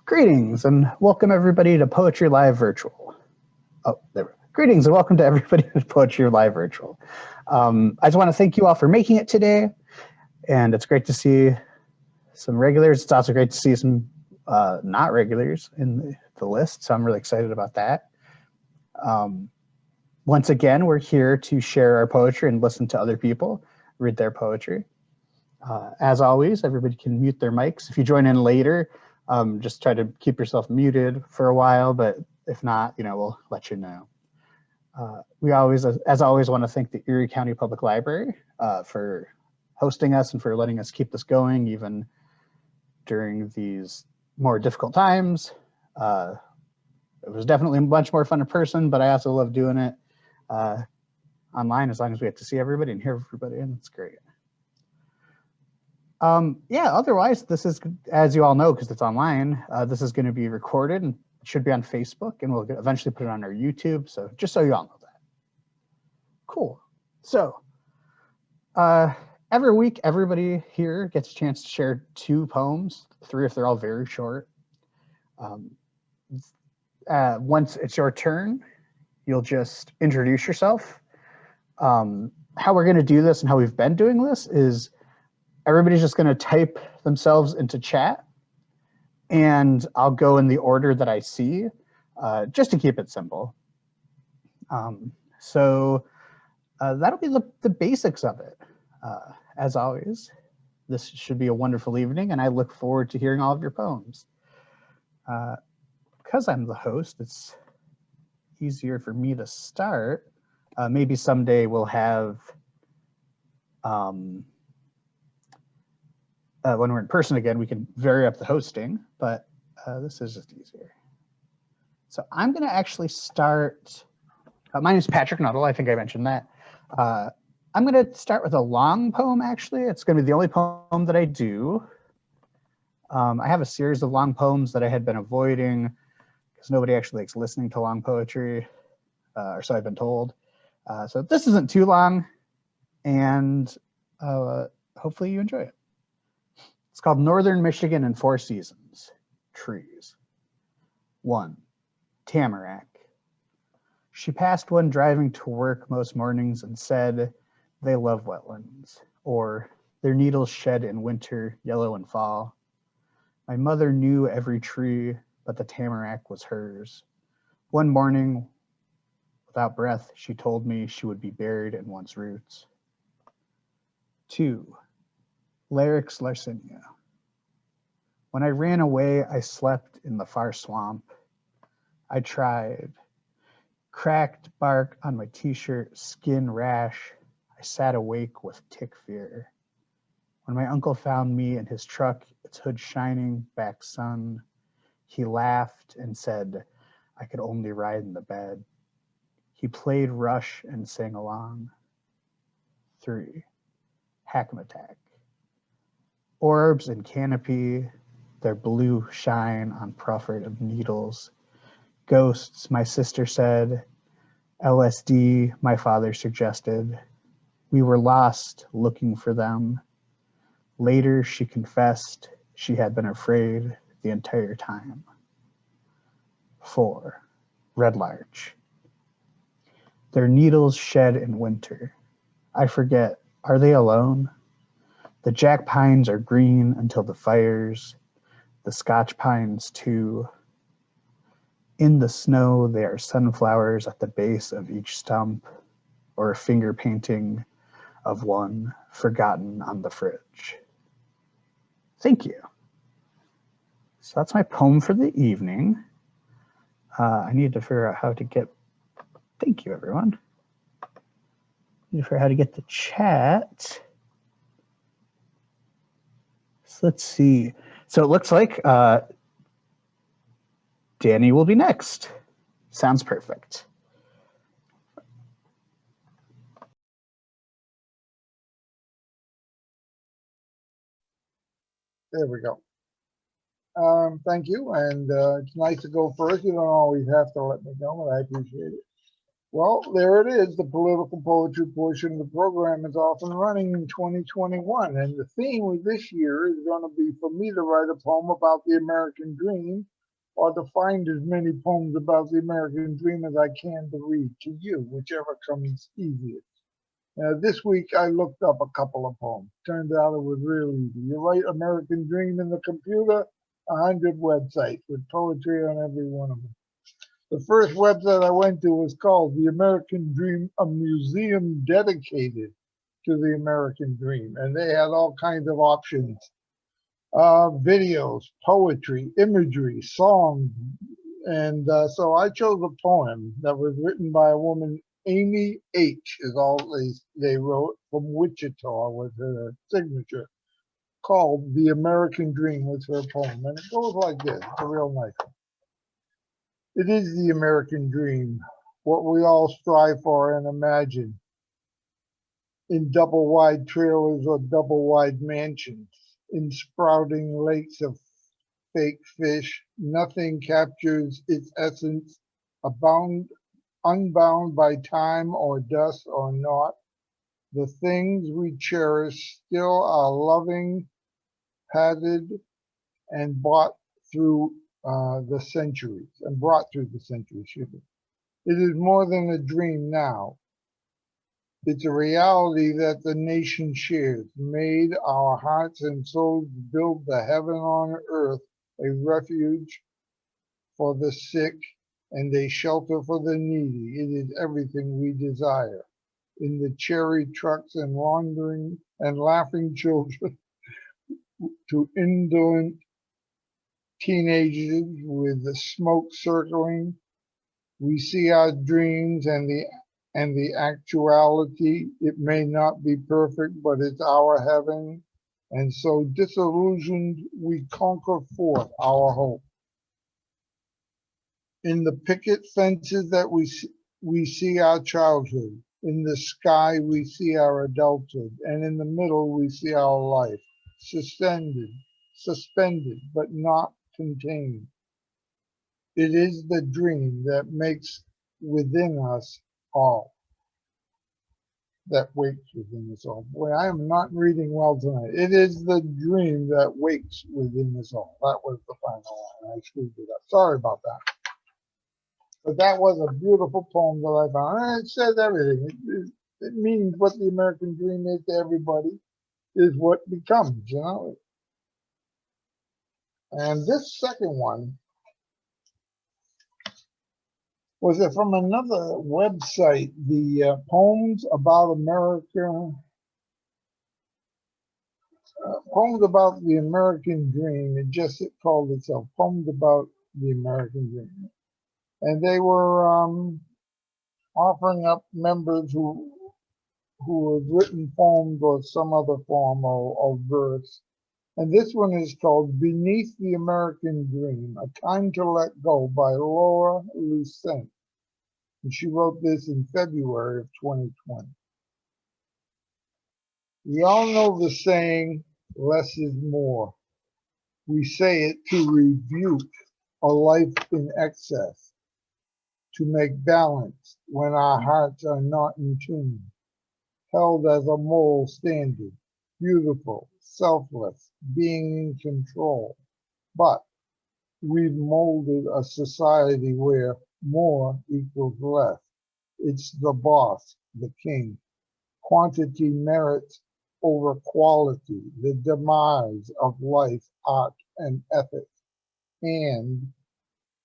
Greetings and welcome everybody to Poetry Live Virtual. Oh, there we go. Greetings and welcome to everybody to Poetry Live Virtual. I just want to thank you all for making it today, and it's great to see some regulars. It's also great to see some not regulars in the list, so I'm really excited about that. Once again, we're here to share our poetry and listen to other people read their poetry. As always, everybody can mute their mics. If you join in later, just try to keep yourself muted for a while, but if not, we'll let you know. We always, as always, want to thank the Erie County Public Library for hosting us and for letting us keep this going even during these more difficult times. It was definitely much more fun in person, but I also love doing it online as long as we get to see everybody and hear everybody, and it's great. Yeah, otherwise, this is, as you all know, because it's online, this is going to be recorded and it should be on Facebook, and we'll eventually put it on our YouTube. So just so you all know that. Cool. So every week, everybody here gets a chance to share 2 poems, 3 if they're all very short. Once it's your turn, you'll just introduce yourself. How we're going to do this and how we've been doing this is everybody's just going to type themselves into chat, and I'll go in the order that I see, just to keep it simple. So that'll be the basics of it. As always, this should be a wonderful evening, and I look forward to hearing all of your poems. Because I'm the host, it's easier for me to start. Maybe someday we'll have when we're in person again, we can vary up the hosting, but this is just easier. So I'm going to actually start. My name is Patrick Nuttall. I think I mentioned that. I'm going to start with a long poem, actually. It's going to be the only poem that I do. I have a series of long poems that I had been avoiding because nobody actually likes listening to long poetry, or so I've been told. So this isn't too long, and hopefully you enjoy it. It's called Northern Michigan in 4 Seasons. Trees. 1. Tamarack. She passed one driving to work most mornings and said, "They love wetlands," or "Their needles shed in winter, yellow in fall." My mother knew every tree, but the tamarack was hers. One morning, without breath, she told me she would be buried in one's roots. 2. Larix larcinia. When I ran away, I slept in the far swamp. I tried. Cracked bark on my t-shirt, skin rash. I sat awake with tick fear. When my uncle found me in his truck, its hood shining, back sun, he laughed and said I could only ride in the bed. He played Rush and sang along. 3. Hackmatack. Orbs and canopy, their blue shine on proffered of needles. Ghosts, my sister said. LSD, my father suggested. We were lost looking for them. Later, she confessed she had been afraid the entire time. 4. Red larch. Their needles shed in winter. I forget, are they alone? The jack pines are green until the fires, the Scotch pines too. In the snow, they are sunflowers at the base of each stump, or a finger painting of one forgotten on the fridge. Thank you. So that's my poem for the evening. I need to figure out how to get, thank you everyone. I need to figure out how to get the chat. So let's see. So it looks like Danny will be next. Sounds perfect. There we go. Thank you, and it's nice to go first. You don't always have to let me go, but I appreciate it. Well, there it is. The political poetry portion of the program is off and running in 2021, and the theme of this year is going to be for me to write a poem about the American dream or to find as many poems about the American dream as I can to read to you, whichever comes easiest. This week I looked up a couple of poems. Turned out it was real easy. You write American Dream in the computer, 100 websites with poetry on every one of them. The first website I went to was called The American Dream, a museum dedicated to the American Dream. And they had all kinds of options, videos, poetry, imagery, songs. And so I chose a poem that was written by a woman, Amy H. is all they wrote, from Wichita was her signature, called The American Dream was her poem. And it goes like this. It's a real nice one. It is the American dream, what we all strive for and imagine, in double wide trailers or double wide mansions, in sprouting lakes of fake fish. Nothing captures its essence, unbound by time or dust or naught. The things we cherish still are loving, padded, and brought through the centuries. It is more than a dream now. It's a reality that the nation shares, made our hearts and souls build the heaven on earth, a refuge for the sick and a shelter for the needy. It is everything we desire. In the cherry trucks and wandering and laughing children to indolent teenagers with the smoke circling, we see our dreams and the actuality. It may not be perfect, but it's our heaven. And so disillusioned, we conquer forth our hope. In the picket fences that we see our childhood. In the sky, we see our adulthood. And in the middle, we see our life, suspended, but not contained. It is the dream that makes within us all, that wakes within us all. Boy, I am not reading well tonight. It is the dream that wakes within us all. That was the final line. I screwed it up. Sorry about that. But that was a beautiful poem that I found. And it says everything. It means what the American dream is to everybody is what becomes, you know. And this second one was from another website, the Poems About America, Poems About the American Dream. It called itself Poems About the American Dream. And they were offering up members who have written poems or some other form of verse. And this one is called Beneath the American Dream, A Time to Let Go by Laura Lucent. And she wrote this in February of 2020. We all know the saying, less is more. We say it to rebuke a life in excess, to make balance when our hearts are not in tune, held as a moral standard, beautiful, selfless, being in control. But we've molded a society where more equals less. It's the boss, the king. Quantity merits over quality, the demise of life, art, and ethics. And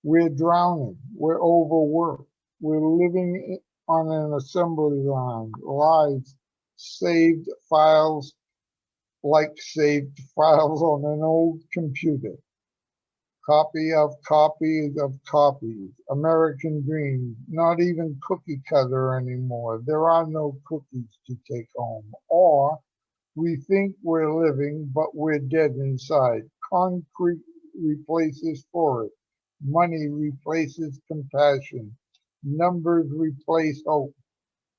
we're drowning, we're overworked, we're living on an assembly line, lives saved files like saved files on an old computer. Copy of copies of copies. American dream, not even cookie cutter anymore. There are no cookies to take home. Or we think we're living, but we're dead inside. Concrete replaces forest. Money replaces compassion. Numbers replace hope.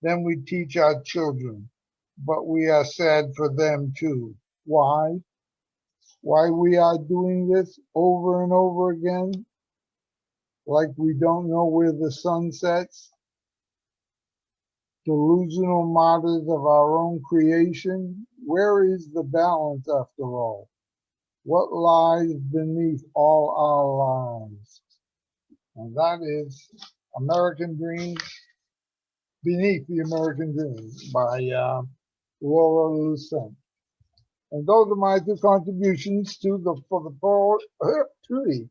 Then we teach our children, but we are sad for them too. Why? Why we are doing this over and over again? Like we don't know where the sun sets? Delusional martyrs of our own creation? Where is the balance after all? What lies beneath all our lives? And that is American Dream, Beneath the American Dream by Laura Lucent. And those are my two contributions to the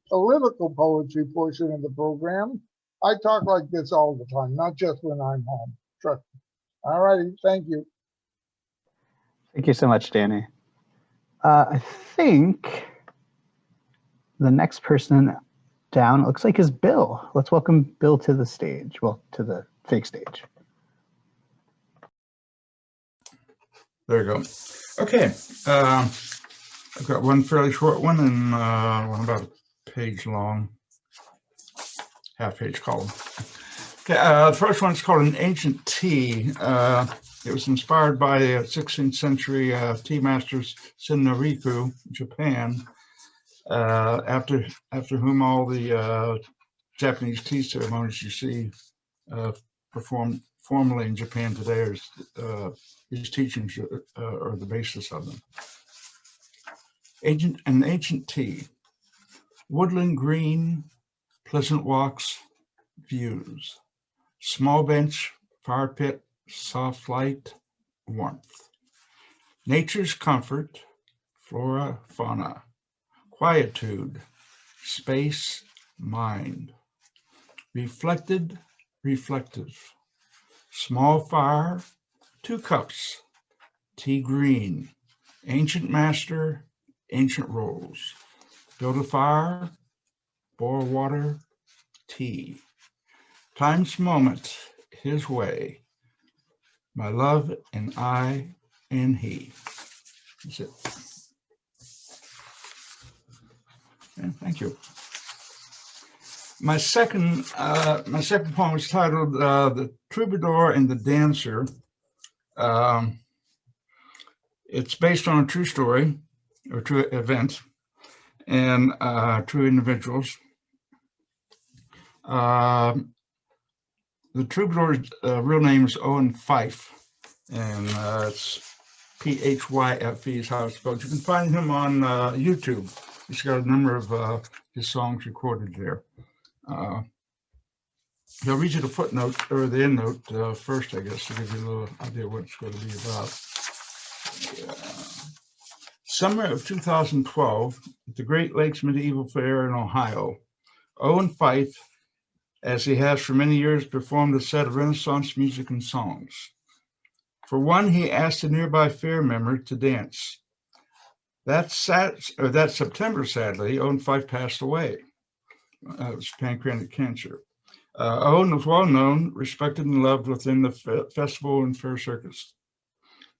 political poetry portion of the program. I talk like this all the time, not just when I'm home. Trust me. All righty, thank you. Thank you so much, Danny. I think the next person down, it looks like, is Bill. Let's welcome Bill to the stage. Well, to the fake stage. There you go. Okay. I've got one fairly short one and one about a page long, half-page column. Okay, the first one is called An Ancient Tea. It was inspired by 16th century tea masters Senryu, Japan, after whom all the Japanese tea ceremonies you see performed formally in Japan today his teachings are the basis of them. An ancient tea. Woodland green, pleasant walks, views. Small bench, fire pit, soft light, warmth. Nature's comfort, flora, fauna. Quietude, space, mind. Reflected, reflective. Small fire, 2 cups. Tea green, ancient master, ancient roles. Build a fire, boil water, tea. Time's moment, his way. My love and I and he. That's it. Okay, thank you. My second poem is titled "The Troubadour and the Dancer." It's based on a true story or true event and true individuals. The troubadour's real name is Owen Fife, and it's Phyfe is how it's spelled. You can find him on YouTube. He's got a number of his songs recorded there. I'll read you the footnote or the end note first, I guess, to give you a little idea what it's going to be about. Summer of 2012, at the Great Lakes Medieval Fair in Ohio, Owen Fife, as he has for many years, performed a set of Renaissance music and songs. For one, he asked a nearby fair member to dance. That September, sadly, Owen Fife passed away. It was pancreatic cancer. Owen was well known, respected, and loved within the festival and fair circuits.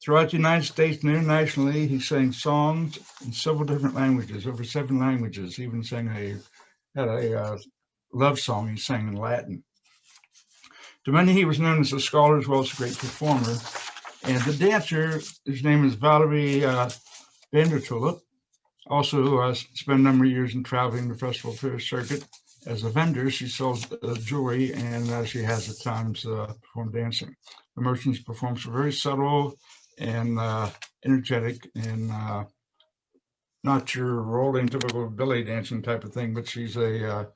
Throughout the United States and internationally, he sang songs in several different languages, over 7 languages. He even had a love song he sang in Latin. To many, he was known as a scholar as well as a great performer. And the dancer, his name is Valerie Vandertulip, also spent a number of years in traveling the festival fair circuit. As a vendor, she sells jewelry, and she has at times performed dancing. The merchant's performance were very subtle and energetic, and not your rolling typical belly dancing type of thing, but she's a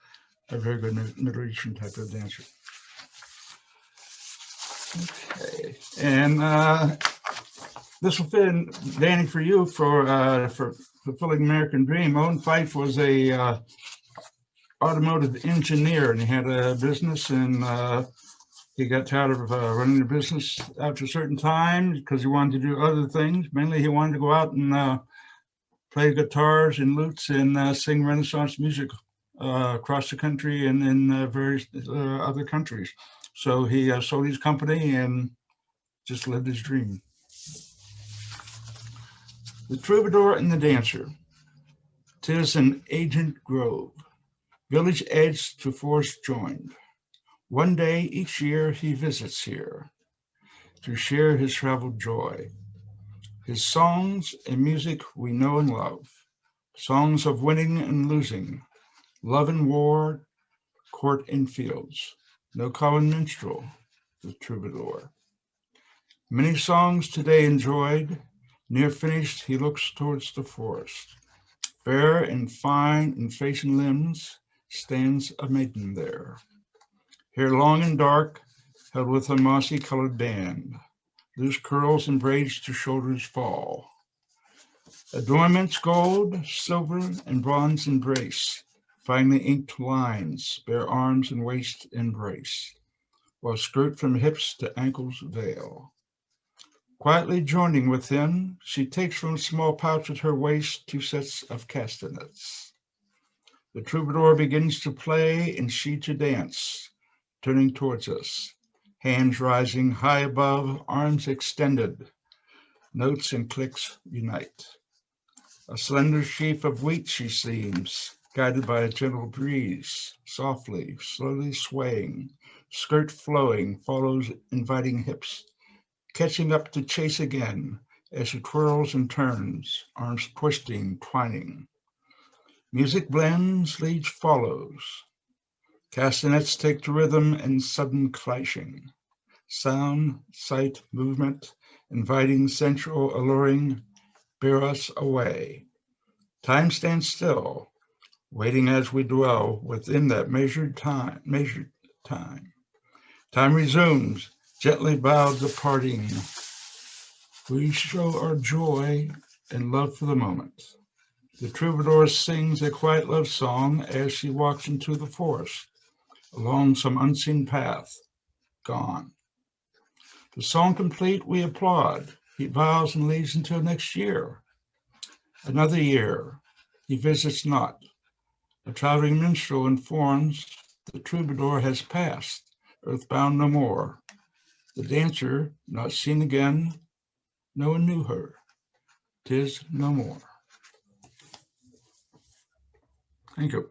very good Middle Eastern type of dancer. Okay, and this will fit in, Danny, for you for fulfilling American Dream. Owen Fife was a automotive engineer, and he had a business, and he got tired of running the business after a certain time because he wanted to do other things. Mainly, he wanted to go out and play guitars and lutes and sing Renaissance music across the country and in various other countries. So he sold his company and just lived his dream. The Troubadour and the Dancer. 'Tis an ancient grove, village edge to forest joined. One day each year he visits here to share his traveled joy. His songs and music we know and love, songs of winning and losing, love and war, court and fields. No common minstrel, the troubadour. Many songs today enjoyed, near finished he looks towards the forest. Fair and fine in face and limbs, stands a maiden there. Hair long and dark, held with a mossy-colored band. Loose curls and braids to shoulders fall. Adornments gold, silver, and bronze embrace. Finely inked lines, bare arms and waist embrace, while skirt from hips to ankles veil. Quietly joining within, she takes from a small pouch at her waist 2 sets of castanets. The troubadour begins to play and she to dance, turning towards us, hands rising high above, arms extended. Notes and clicks unite. A slender sheaf of wheat she seems, guided by a gentle breeze, softly, slowly swaying, skirt flowing, follows inviting hips, catching up to chase again as she twirls and turns, arms twisting, twining. Music blends, lead follows. Castanets take to rhythm and sudden clashing. Sound, sight, movement, inviting, sensual, alluring, bear us away. Time stands still, waiting as we dwell within that measured time. Time resumes, gently bowed departing. We show our joy and love for the moment. The troubadour sings a quiet love song as she walks into the forest, along some unseen path, gone. The song complete, we applaud. He bows and leaves until next year. Another year, he visits not. A traveling minstrel informs the troubadour has passed, earthbound no more. The dancer, not seen again, no one knew her. 'Tis no more. Thank you.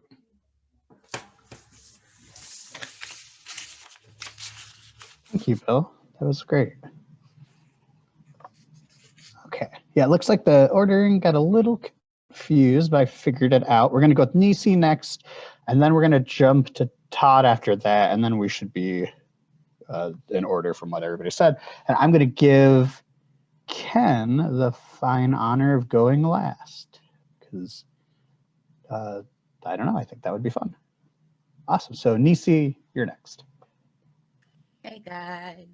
Thank you, Bill. That was great. Okay. Yeah, it looks like the ordering got a little confused, but I figured it out. We're going to go with Nisi next, and then we're going to jump to Todd after that, and then we should be in order from what everybody said. And I'm going to give Ken the fine honor of going last because I don't know. I think that would be fun. Awesome. So Nisi, you're next. Hey guys.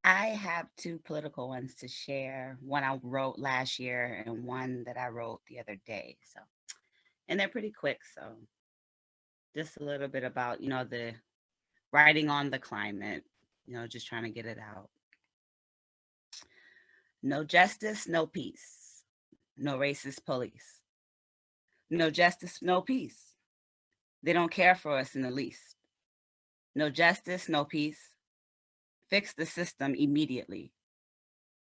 I have 2 political ones to share. One I wrote last year and one that I wrote the other day. So, and they're pretty quick. So just a little bit about, the writing on the climate, just trying to get it out. No justice, no peace. No racist police. No justice, no peace. They don't care for us in the least. No justice, no peace. Fix the system immediately.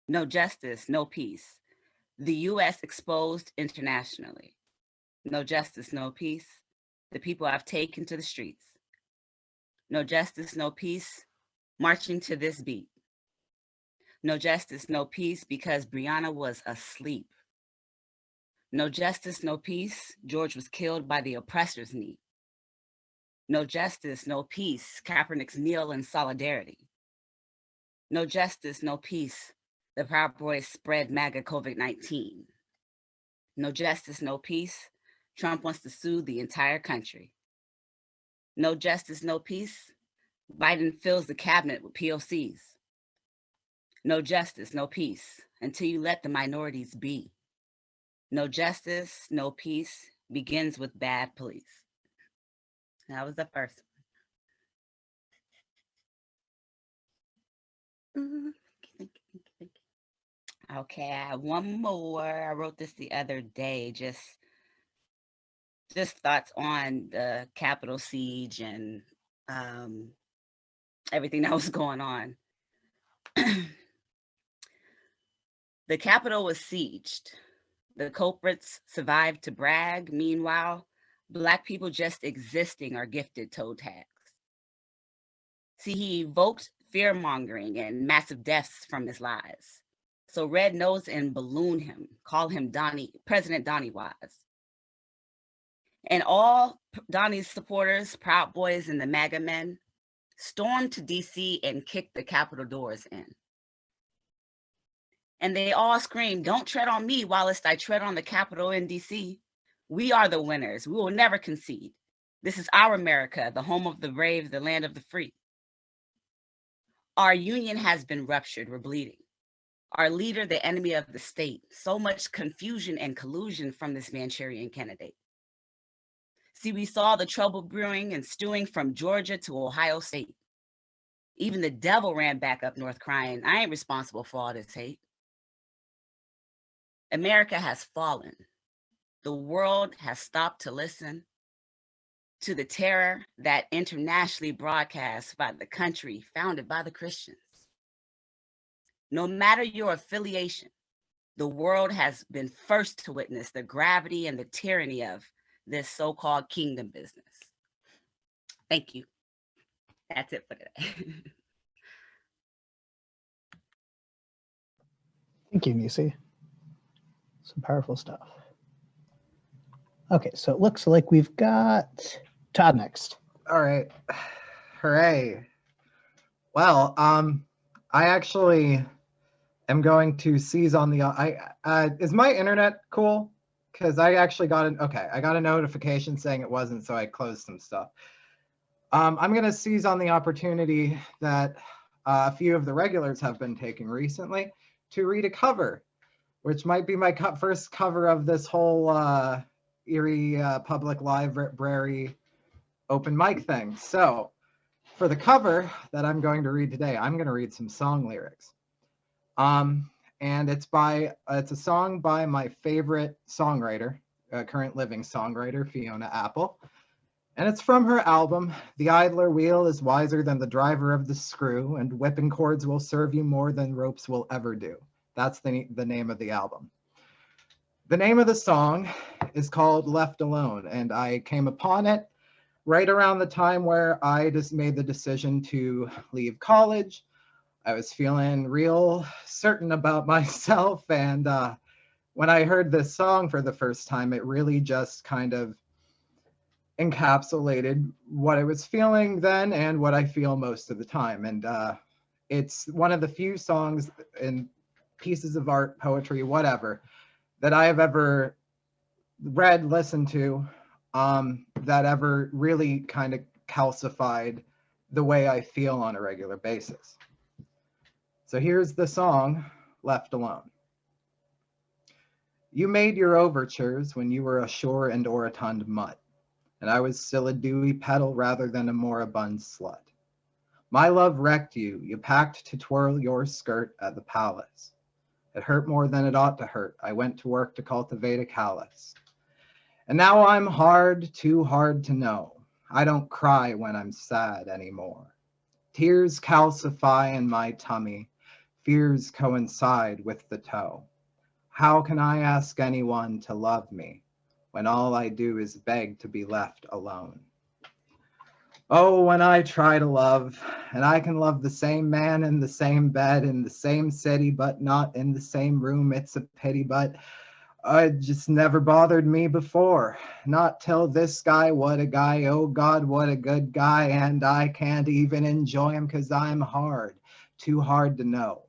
No justice, no peace. The U.S. exposed internationally. No justice, no peace. The people I've taken to the streets. No justice, no peace. Marching to this beat. No justice, no peace because Breonna was asleep. No justice, no peace. George was killed by the oppressor's knee. No justice, no peace. Kaepernick's kneel in solidarity. No justice, no peace. The Proud Boys spread MAGA COVID-19. No justice, no peace. Trump wants to sue the entire country. No justice, no peace. Biden fills the cabinet with POCs. No justice, no peace until you let the minorities be. No justice, no peace begins with bad police. That was the first one. Okay, I have one more. I wrote this the other day, just thoughts on the Capitol siege and everything that was going on. The Capitol was sieged. The culprits survived to brag. Meanwhile, Black people just existing are gifted toe tags. See, he evoked fear-mongering and massive deaths from his lies. So red nose and balloon him, call him President Donnie Wise. And all Donnie's supporters, Proud Boys and the MAGA men, stormed to DC and kicked the Capitol doors in. And they all screamed, "Don't tread on me whilst I tread on the Capitol in DC." We are the winners. We will never concede. This is our America, the home of the brave, the land of the free. Our union has been ruptured. We're bleeding. Our leader, the enemy of the state. So much confusion and collusion from this Manchurian candidate. See, we saw the trouble brewing and stewing from Georgia to Ohio State. Even the devil ran back up north crying, I ain't responsible for all this hate. America has fallen. The world has stopped to listen to the terror that internationally broadcast by the country founded by the Christians. No matter your affiliation, the world has been first to witness the gravity and the tyranny of this so-called kingdom business. Thank you. That's it for today. Thank you, Nisi. Some powerful stuff. Okay, so it looks like we've got Todd next. All right. Hooray. Well, I actually am going to seize on the, is my internet cool? Because I actually got I got a notification saying it wasn't, so I closed some stuff. I'm going to seize on the opportunity that a few of the regulars have been taking recently to read a cover, which might be my first cover of this whole Erie Public Library open mic thing. So for the cover that I'm going to read today, I'm going to read some song lyrics. And it's a song by my favorite songwriter, current living songwriter, Fiona Apple. And it's from her album, The Idler Wheel is Wiser Than the Driver of the Screw, and Whipping Cords Will Serve You More Than Ropes Will Ever Do. That's the name of the album. The name of the song is called Left Alone, and I came upon it right around the time where I just made the decision to leave college. I was feeling real certain about myself, and when I heard this song for the first time, it really just kind of encapsulated what I was feeling then and what I feel most of the time. And it's one of the few songs and pieces of art, poetry, whatever, that I have ever read, listened to, that ever really kind of calcified the way I feel on a regular basis. So here's the song, Left Alone. You made your overtures when you were a shore and orotund mutt, and I was still a dewy petal rather than a moribund slut. My love wrecked you. You packed to twirl your skirt at the palace. It hurt more than it ought to hurt. I went to work to cultivate a callus. And now I'm hard, too hard to know. I don't cry when I'm sad anymore. Tears calcify in my tummy. Fears coincide with the toe. How can I ask anyone to love me when all I do is beg to be left alone? Oh, when I try to love, and I can love the same man in the same bed, in the same city, but not in the same room, it's a pity, but it just never bothered me before. Not till this guy, what a guy, oh God, what a good guy, and I can't even enjoy him because I'm hard, too hard to know.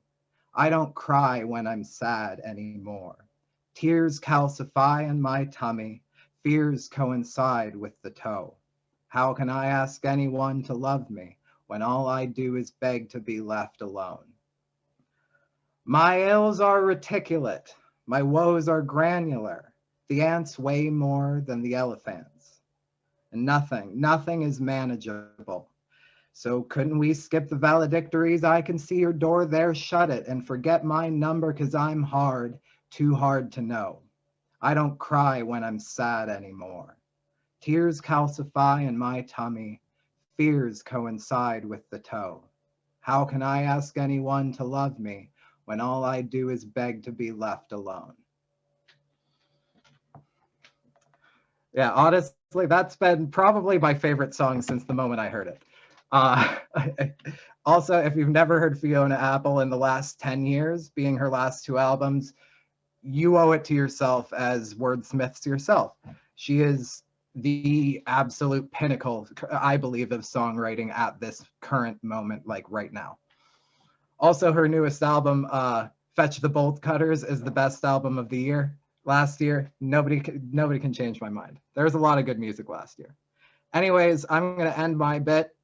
I don't cry when I'm sad anymore. Tears calcify in my tummy, fears coincide with the toe. How can I ask anyone to love me when all I do is beg to be left alone? My ills are reticulate, my woes are granular. The ants weigh more than the elephants, and nothing is manageable. So couldn't we skip the valedictories? I can see your door there, shut it, and forget my number, 'cause I'm hard, too hard to know. I don't cry when I'm sad anymore. Tears calcify in my tummy, fears coincide with the toe. How can I ask anyone to love me when all I do is beg to be left alone? Yeah, honestly, that's been probably my favorite song since the moment I heard it. Also, if you've never heard Fiona Apple in the last 10 years, being her last two albums, you owe it to yourself as wordsmiths yourself. She is the absolute pinnacle, I believe, of songwriting at this current moment, like right now. Also, her newest album, Fetch the Bolt Cutters, is the best album of the year. last year. Nobody can change my mind. There was a lot of good music last year. Anyways, I'm going to end my bit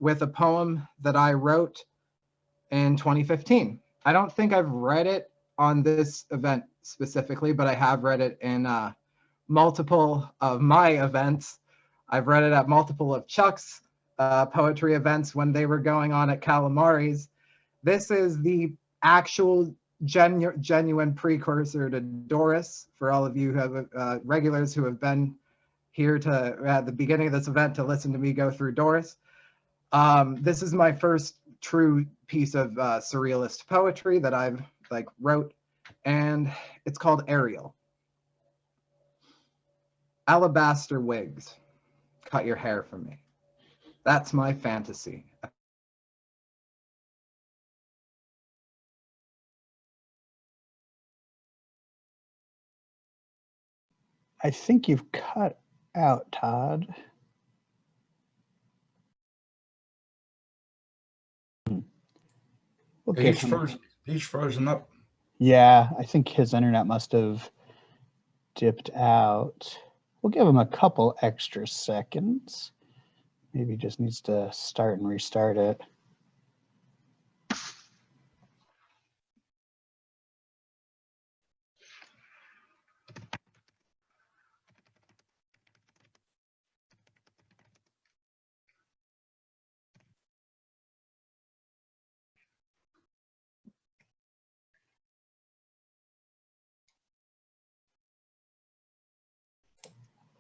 with a poem that I wrote in 2015. I don't think I've read it on this event specifically, but I have read it in multiple of my events. I've read it at multiple of Chuck's poetry events when they were going on at Calamari's. This is the actual genuine precursor to Doris, for all of you who have regulars who have been here to at the beginning of this event to listen to me go through Doris. This is my first true piece of surrealist poetry that I've wrote, and it's called Ariel. Alabaster wigs, cut your hair for me. That's my fantasy. I think you've cut out, Todd. We'll give him- He's frozen up. Yeah, I think his internet must have dipped out. We'll give him a couple extra seconds. Maybe he just needs to start and restart it.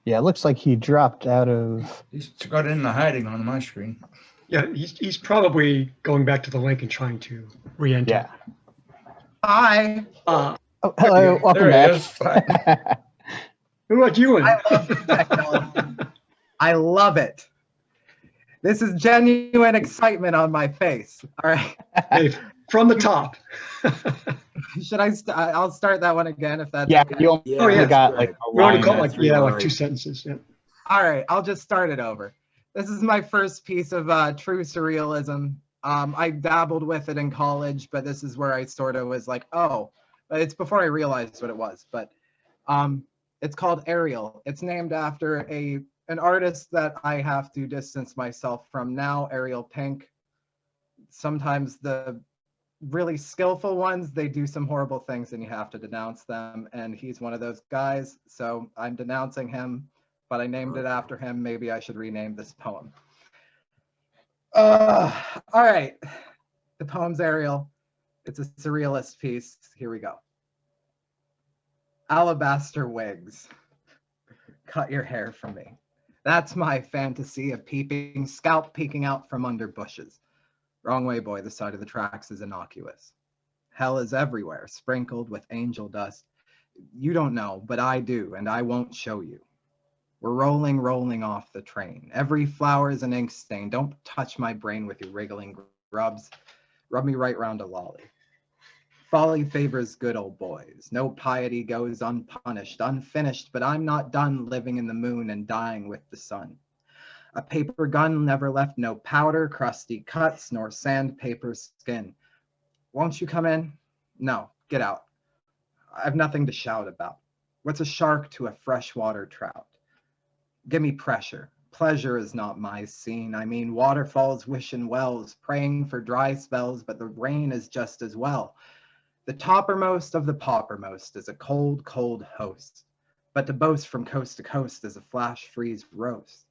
Yeah, it looks like he dropped out of. He's got into hiding on my screen. Yeah, he's probably going back to the link and trying to re-enter. Yeah. Hi. Oh, hello, welcome There he back. Who let you in? I love technology. I love it. This is genuine excitement on my face. All right. Hey, from the top. Should I? I'll start that one again if that's Yeah, okay. you Oh, yeah. got like a We only line. got that's- like 2 sentences. Yeah. All right, I'll just start it over. This is my first piece of true surrealism. I dabbled with it in college, but this is where I sort of was like, oh, it's before I realized what it was. But it's called Ariel. It's named after an artist that I have to distance myself from now, Ariel Pink. Sometimes the really skillful ones, they do some horrible things and you have to denounce them. And he's one of those guys. So I'm denouncing him, but I named it after him. Maybe I should rename this poem. All right. The poem's Ariel. It's a surrealist piece. Here we go. Alabaster wigs. Cut your hair for me. That's my fantasy of scalp peeking out from under bushes. Wrong way, boy. The side of the tracks is innocuous. Hell is everywhere, sprinkled with angel dust. You don't know, but I do, and I won't show you. We're rolling off the train. Every flower is an ink stain. Don't touch my brain with your wriggling grubs. Rub me right round a lolly. Folly favors good old boys. No piety goes unpunished, unfinished, but I'm not done living in the moon and dying with the sun. A paper gun never left no powder, crusty cuts, nor sandpaper skin. Won't you come in? No, get out. I've nothing to shout about. What's a shark to a freshwater trout? Give me pressure. Pleasure is not my scene. I mean, waterfalls, wishing wells, praying for dry spells, but the rain is just as well. The toppermost of the poppermost is a cold, cold host, but to boast from coast to coast is a flash freeze roast.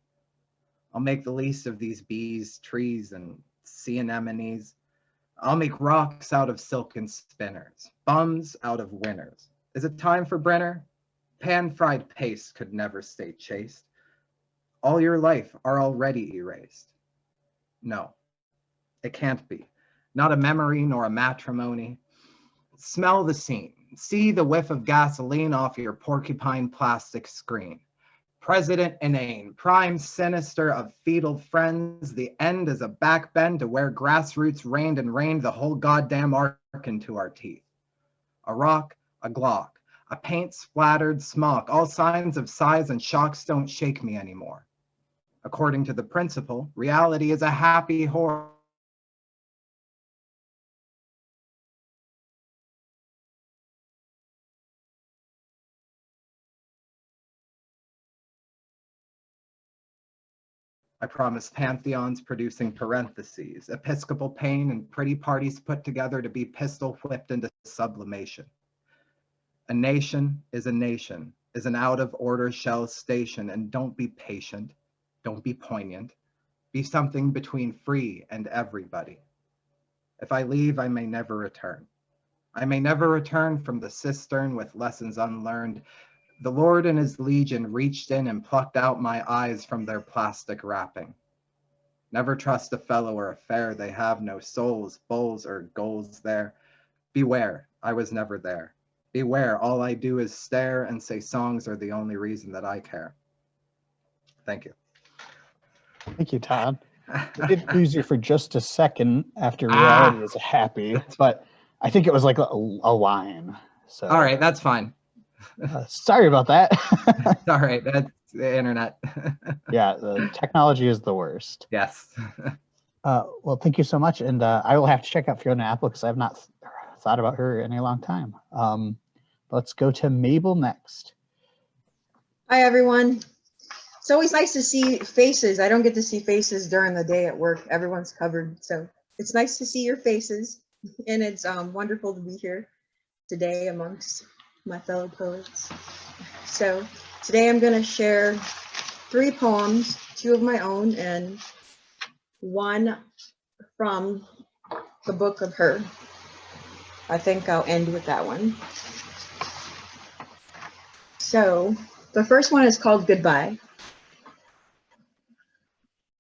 I'll make the least of these bees, trees, and sea anemones. I'll make rocks out of silken spinners, bums out of winners. Is it time for Brenner? Pan-fried paste could never stay chaste. All your life are already erased. No, it can't be. Not a memory nor a matrimony. Smell the scene. See the whiff of gasoline off your porcupine plastic screen. President inane, prime sinister of fetal friends. The end is a backbend to where grassroots reigned and rained the whole goddamn arc into our teeth. A rock, a Glock, a paint splattered smock. All signs of size and shocks don't shake me anymore. According to the principle, reality is a happy horror. I promised pantheons producing parentheses, episcopal pain and pretty parties put together to be pistol whipped into sublimation. A nation is an out of order shell station, and don't be patient, don't be poignant, be something between free and everybody. If I leave, I may never return. I may never return from the cistern with lessons unlearned. The Lord and his legion reached in and plucked out my eyes from their plastic wrapping. Never trust a fellow or affair, they have no souls, bowls, or goals there. Beware, I was never there. Beware, all I do is stare and say songs are the only reason that I care. Thank you. Thank you, Todd. I did lose you for just a second after reality is happy, but I think it was like a line. So All right, that's fine. Sorry about that. All right, that's the internet. Yeah, the technology is the worst. Yes. Well, thank you so much. And I will have to check out Fiona Apple because I've not thought about her in a long time. Let's go to Mabel next. Hi, everyone. It's always nice to see faces. I don't get to see faces during the day at work. Everyone's covered. So it's nice to see your faces. And it's wonderful to be here today amongst my fellow poets. So today I'm going to share 3 poems, 2 of my own and 1 from the book of Her. I think I'll end with that one. So the first one is called Goodbye.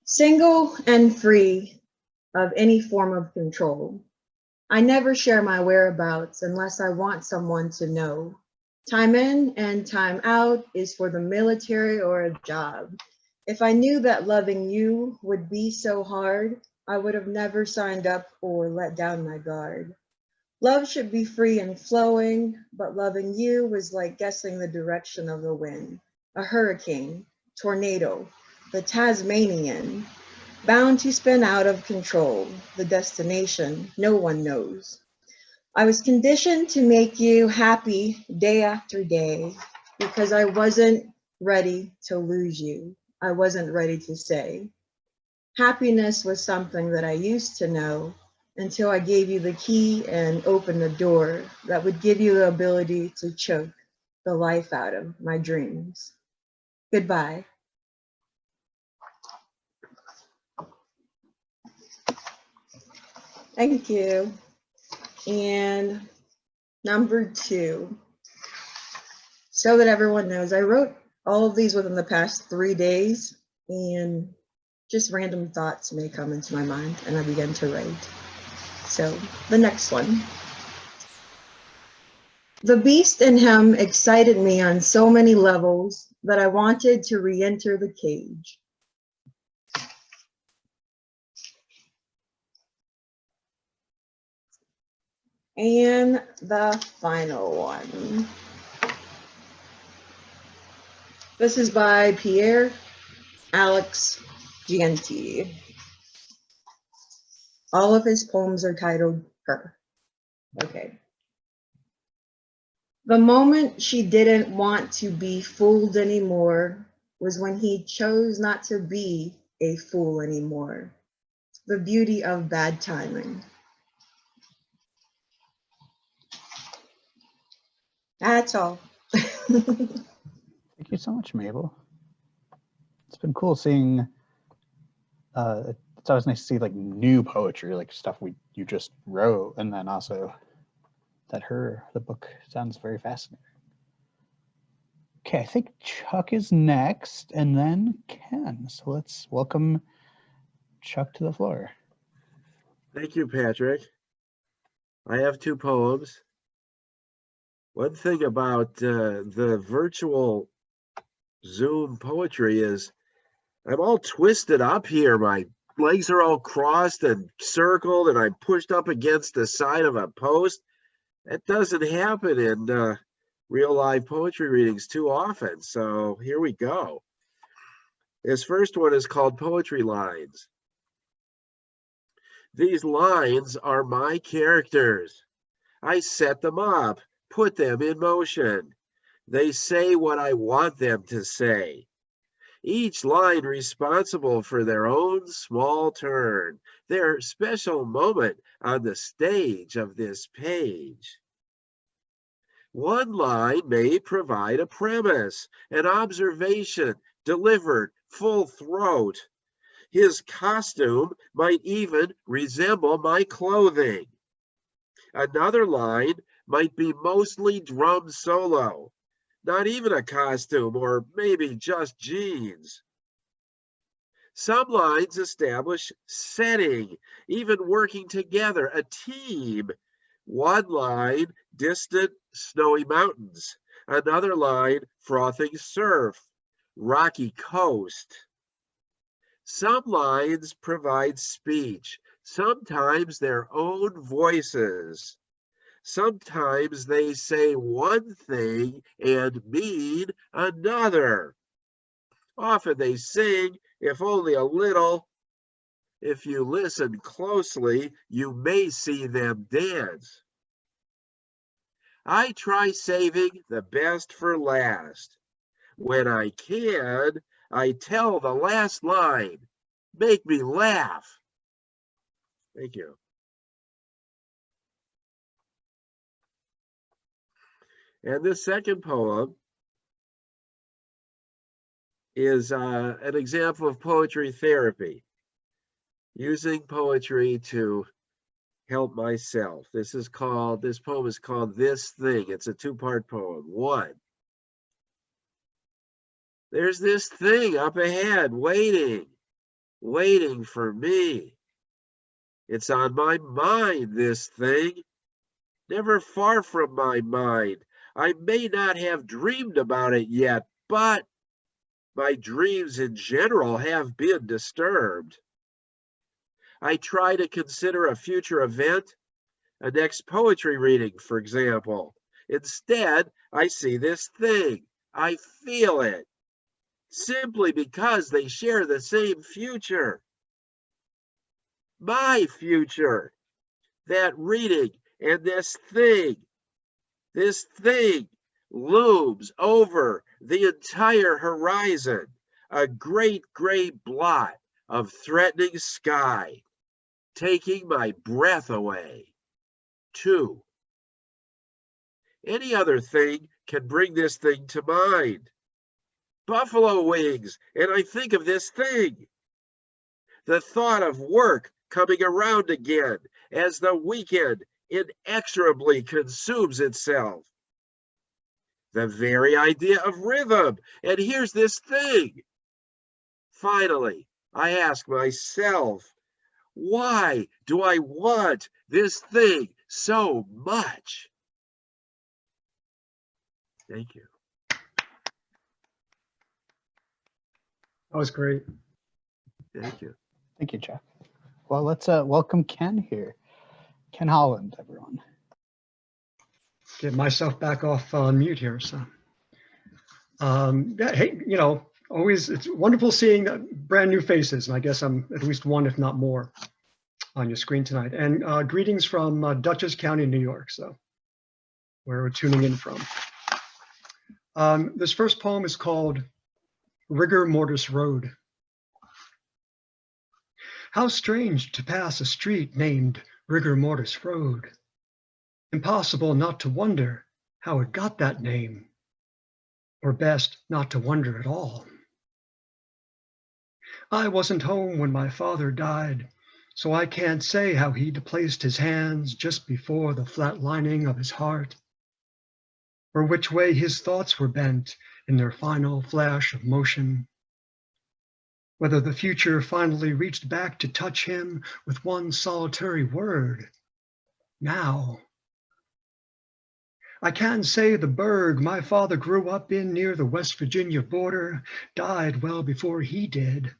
Single and free of any form of control, I never share my whereabouts unless I want someone to know. Time in and time out is for the military or a job. If I knew that loving you would be so hard, I would have never signed up or let down my guard. Love should be free and flowing, but loving you was like guessing the direction of the wind. A hurricane, tornado, the Tasmanian, bound to spin out of control, the destination no one knows. I was conditioned to make you happy day after day because I wasn't ready to lose you. I wasn't ready to say. Happiness was something that I used to know until I gave you the key and opened the door that would give you the ability to choke the life out of my dreams. Goodbye. Thank you. And number 2, so that everyone knows, I wrote all of these within the past 3 days, and just random thoughts may come into my mind and I begin to write. So the next one. The beast in him excited me on so many levels that I wanted to re-enter the cage. And the final one. This is by Pierre Alex Gianti. All of his poems are titled Her. Okay. The moment she didn't want to be fooled anymore was when he chose not to be a fool anymore. The beauty of bad timing. That's all. Thank you so much, Mabel. It's been cool seeing. It's always nice to see like new poetry, like stuff you just wrote, and then also that the book sounds very fascinating. Okay, I think Chuck is next, and then Ken. So let's welcome Chuck to the floor. Thank you, Patrick. I have 2 poems. One thing about the virtual Zoom poetry is I'm all twisted up here. My legs are all crossed and circled, and I'm pushed up against the side of a post. That doesn't happen in real live poetry readings too often. So here we go. This first one is called Poetry Lines. These lines are my characters. I set them up, put them in motion. They say what I want them to say. each line responsible for their own small turn, their special moment on the stage of this page. One line may provide a premise, an observation delivered full throat. His costume might even resemble my clothing. Another line might be mostly drum solo, not even a costume, or maybe just jeans. Some lines establish setting, even working together, a team. One line, distant snowy mountains. Another line, frothing surf, rocky coast. Some lines provide speech, sometimes their own voices. Sometimes they say one thing and mean another. Often they sing, if only a little. If you listen closely, you may see them dance. I try saving the best for last. When I can, I tell the last line. Make me laugh. Thank you. And this second poem is an example of poetry therapy, using poetry to help myself. This poem is called This Thing. It's a two-part poem. One, there's this thing up ahead waiting for me. It's on my mind, this thing, never far from my mind. I may not have dreamed about it yet, but my dreams in general have been disturbed. I try to consider a future event, a next poetry reading, for example. Instead, I see this thing. I feel it, simply because they share the same future. My future, that reading and this thing looms over the entire horizon, a great gray blot of threatening sky, taking my breath away. Two, any other thing can bring this thing to mind. Buffalo wings, and I think of this thing. The thought of work coming around again as the weekend inexorably consumes itself. The very idea of rhythm, and here's this thing. Finally, I ask myself, why do I want this thing so much? Thank you. That was great. Thank you. Thank you, Jeff. Well, let's welcome Ken here. Ken Holland, everyone. Get myself back off mute here. So, yeah, hey, always it's wonderful seeing brand new faces, and I guess I'm at least one, if not more, on your screen tonight. And greetings from Dutchess County, New York, so where we're tuning in from. This first poem is called Rigor Mortis Road. How strange to pass a street named Rigor Mortis Road. Impossible not to wonder how it got that name, or best not to wonder at all. I wasn't home when my father died, so I can't say how he placed his hands just before the flat lining of his heart, or which way his thoughts were bent in their final flash of motion. Whether the future finally reached back to touch him with one solitary word, now. I can say the burg my father grew up in near the West Virginia border died well before he did.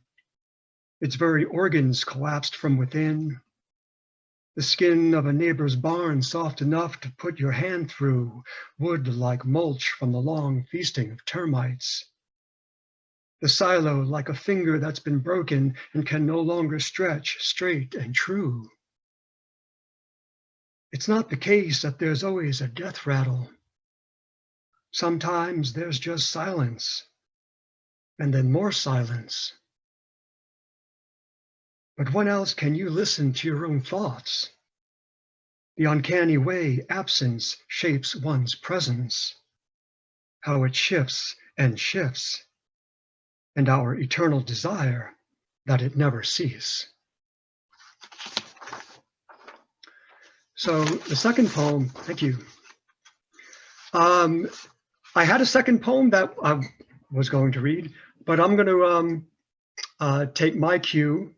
Its very organs collapsed from within. The skin of a neighbor's barn soft enough to put your hand through, wood like mulch from the long feasting of termites. The silo like a finger that's been broken and can no longer stretch straight and true. It's not the case that there's always a death rattle. Sometimes there's just silence, and then more silence. But when else can you listen to your own thoughts? The uncanny way absence shapes one's presence, how it shifts, and our eternal desire that it never cease. So the second poem, thank you. I had a second poem that I was going to read, but I'm going to take my cue.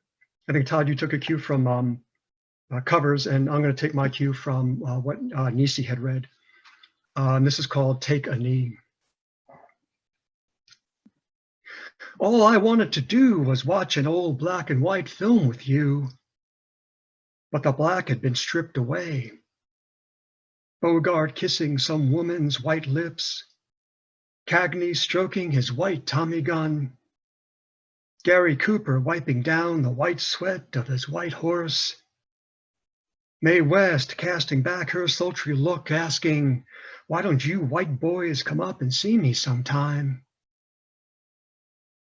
I think, Todd, you took a cue from covers, and I'm going to take my cue from what Nisi had read. This is called Take a Knee. All I wanted to do was watch an old black and white film with you, but the black had been stripped away. Bogart kissing some woman's white lips, Cagney stroking his white Tommy gun, Gary Cooper wiping down the white sweat of his white horse, Mae West casting back her sultry look, asking, "Why don't you white boys come up and see me sometime?"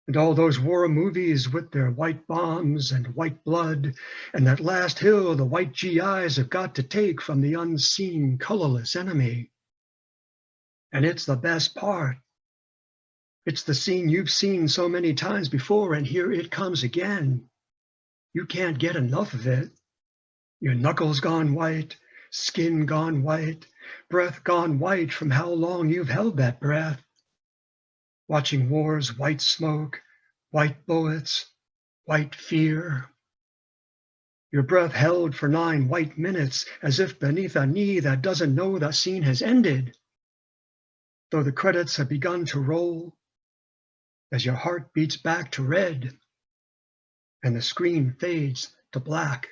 And all those war movies with their white bombs and white blood, and that last hill the white GIs have got to take from the unseen, colorless enemy. And it's the best part. It's the scene you've seen so many times before, and here it comes again. You can't get enough of it. Your knuckles gone white, skin gone white, breath gone white from how long you've held that breath. Watching war's white smoke, white bullets, white fear. Your breath held for 9 white minutes, as if beneath a knee that doesn't know the scene has ended. Though the credits have begun to roll, as your heart beats back to red, and the screen fades to black.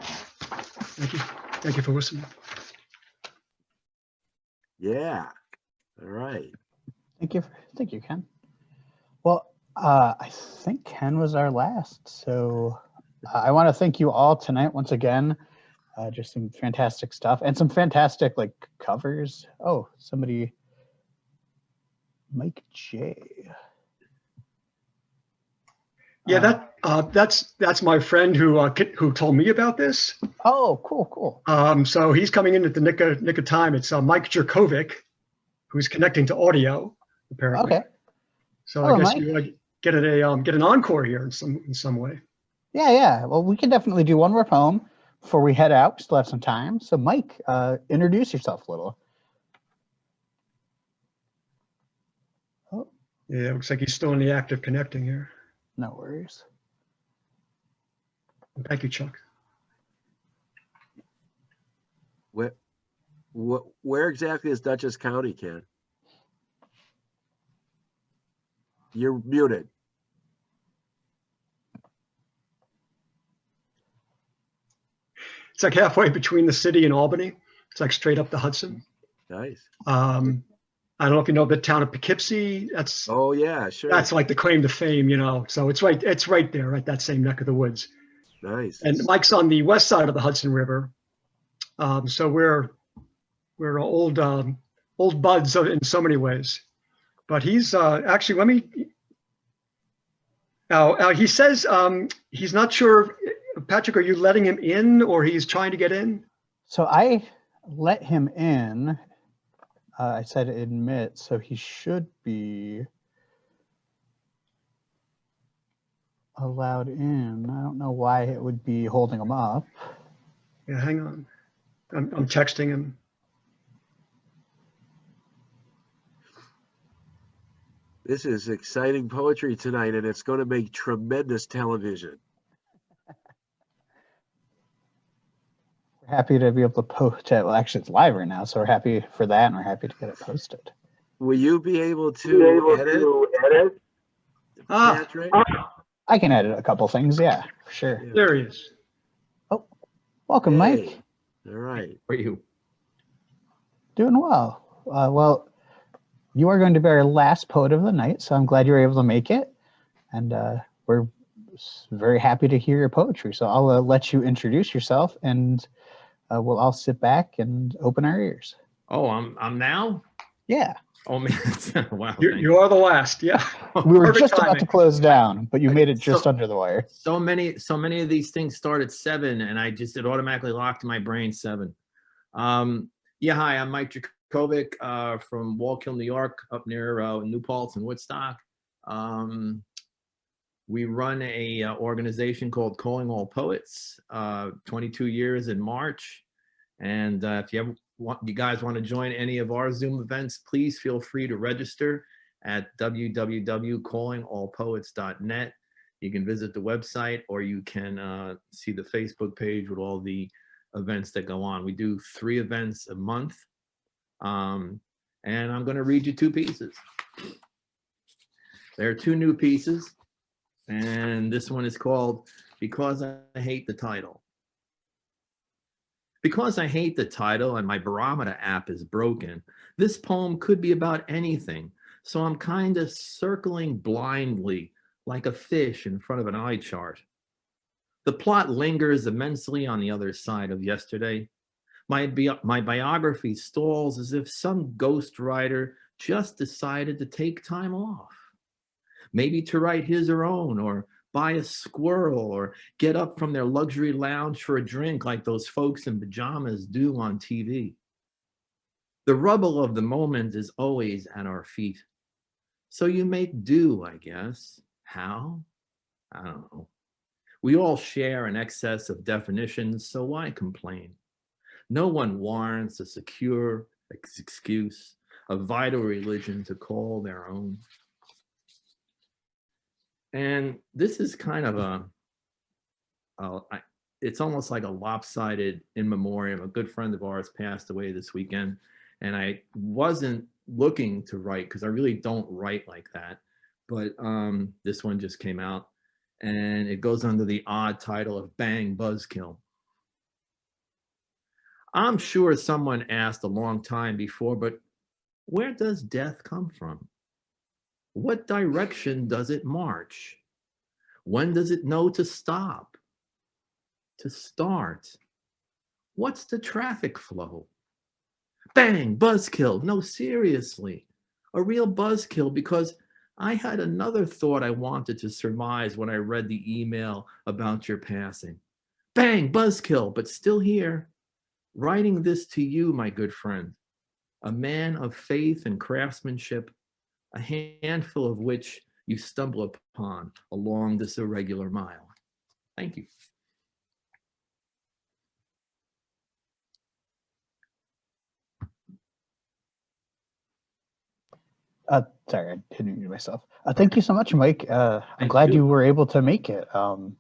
Thank you. Thank you for listening. Yeah. All right. Thank you, Ken. Well, I think Ken was our last. So I want to thank you all tonight once again. Just some fantastic stuff and some fantastic like covers. Oh, somebody, Mike J. Yeah, that's my friend who told me about this. Oh, cool. So he's coming in at the nick of time. It's Mike Jerkovic, who's connecting to audio apparently. Okay. So Hello, I guess Mike. you get an encore here in some way. Yeah. Well, we can definitely do one more poem before we head out. We still have some time. So, Mike, introduce yourself a little. Oh, Yeah, it looks like he's still in the act of connecting here. no worries. Thank you, Chuck. Where exactly is Dutchess County, Ken? You're muted. It's like halfway between the city and Albany. It's like straight up the Hudson. Nice. I don't know if you know the town of Poughkeepsie. Oh yeah, sure. That's like the claim to fame, you know. So it's right there, right that same neck of the woods. Nice. And Mike's on the west side of the Hudson River. So we're old buds in so many ways. But he's actually, he says he's not sure. Patrick, are you letting him in or he's trying to get in? So I let him in. I said admit, so he should be allowed in. I don't know why it would be holding him up. Yeah, hang on. I'm texting him. This is exciting poetry tonight, and it's going to make tremendous television. We're happy to be able to post it. Well, actually, it's live right now, so we're happy for that, and we're happy to get it posted. Will you be able to edit? Patrick? I can edit a couple things, yeah, for sure. There he is. Oh, welcome, Hey. Mike. All right. How are you? Doing well. Well, you are going to be our last poet of the night, so I'm glad you were able to make it. And we're very happy to hear your poetry. So I'll let you introduce yourself, and we'll all sit back and open our ears. Oh, I'm now? Yeah. Oh man, wow! You are the last. Yeah. We were Perfect just about to timing. close down, but you made it just So- under the wire. So many of these things start at 7, and it automatically locked in my brain 7. Yeah, hi, I'm Mike Jakovic from Wallkill, New York, up near New Paltz and Woodstock. We run a organization called Calling All Poets, 22 years in March. And if you guys want to join any of our Zoom events, please feel free to register at www.callingallpoets.net. You can visit the website, or you can see the Facebook page with all the events that go on. We do 3 events a month. And I'm going to read you 2 pieces. There are 2 new pieces. And this one is called Because I Hate the Title. Because I hate the title and my barometer app is broken, this poem could be about anything. So I'm kind of circling blindly like a fish in front of an eye chart. The plot lingers immensely on the other side of yesterday. My biography stalls as if some ghostwriter just decided to take time off. Maybe to write his or own, or buy a squirrel, or get up from their luxury lounge for a drink like those folks in pajamas do on TV. The rubble of the moment is always at our feet. So you make do, I guess. How? I don't know. We all share an excess of definitions, so why complain? No one warrants a secure excuse, a vital religion to call their own. And this is kind of it's almost like a lopsided in memoriam. A good friend of ours passed away this weekend, and I wasn't looking to write because I really don't write like that. But this one just came out, and it goes under the odd title of Bang Buzzkill. I'm sure someone asked a long time before, but where does death come from? What direction does it march? When does it know to stop? To start? What's the traffic flow? Bang, buzzkill. No, seriously. A real buzzkill, because I had another thought I wanted to surmise when I read the email about your passing. Bang, buzzkill, but still here, writing this to you, my good friend, a man of faith and craftsmanship, a handful of which you stumble upon along this irregular mile. Thank you. Sorry, I didn't mute myself. Thank you so much, Mike. I'm Thank glad you. you were able to make it. And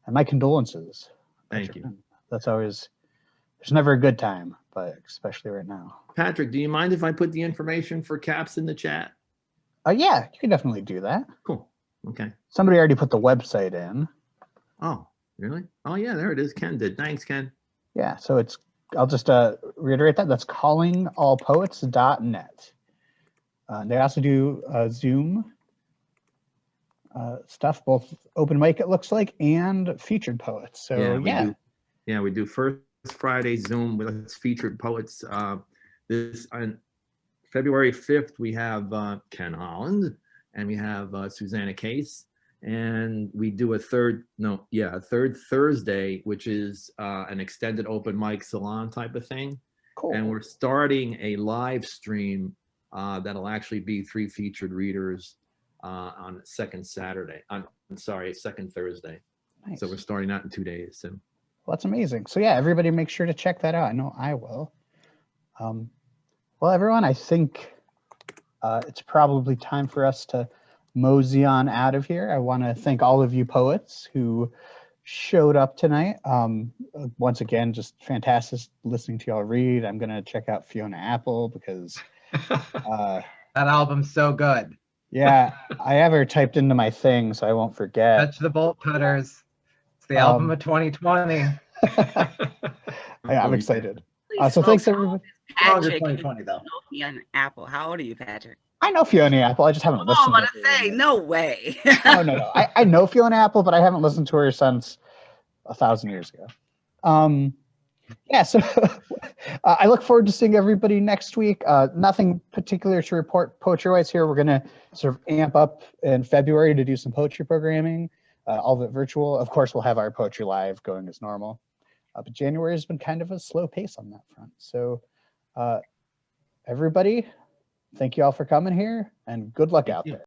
my condolences. Thank you. That's always, there's never a good time, but especially right now. Patrick, do you mind if I put the information for CAPS in the chat? Yeah, you can definitely do that. Cool. Okay. Somebody already put the website in. Oh, really? Oh, yeah, there it is. Ken did. Thanks, Ken. Yeah, so it's, I'll just reiterate that. That's callingallpoets.net. They also do Zoom stuff, both open mic, it looks like, and featured poets. So we do first Friday Zoom with featured poets. This on February 5th, we have Ken Holland, and we have Susanna Case, and we do a third Thursday, which is an extended open mic salon type of thing. Cool. And we're starting a live stream that'll actually be 3 featured readers on second Thursday. Nice. So we're starting that in 2 days. So. Well, that's amazing. So yeah, everybody make sure to check that out. I know I will. Well, everyone, I think it's probably time for us to mosey on out of here. I want to thank all of you poets who showed up tonight. Once again, just fantastic listening to y'all read. I'm going to check out Fiona Apple because That album's so good. yeah, I have her typed into my thing so I won't forget. Touch the Bolt Cutters. It's the album of 2020. Yeah, I'm excited. Please So thanks focus. everybody. Longer Patrick, 2020 though. Fiona Apple. How old are you, Patrick? I know Fiona Apple. I just haven't Oh, listened I'm to gonna her. say, no way. No. I know Fiona Apple, but I haven't listened to her since 1,000 years ago. Yeah, so I look forward to seeing everybody next week. Nothing particular to report poetry-wise here. We're going to sort of amp up in February to do some poetry programming, all of it virtual. Of course, we'll have our poetry live going as normal. But January has been kind of a slow pace on that front. So everybody, thank you all for coming here, and good luck out there.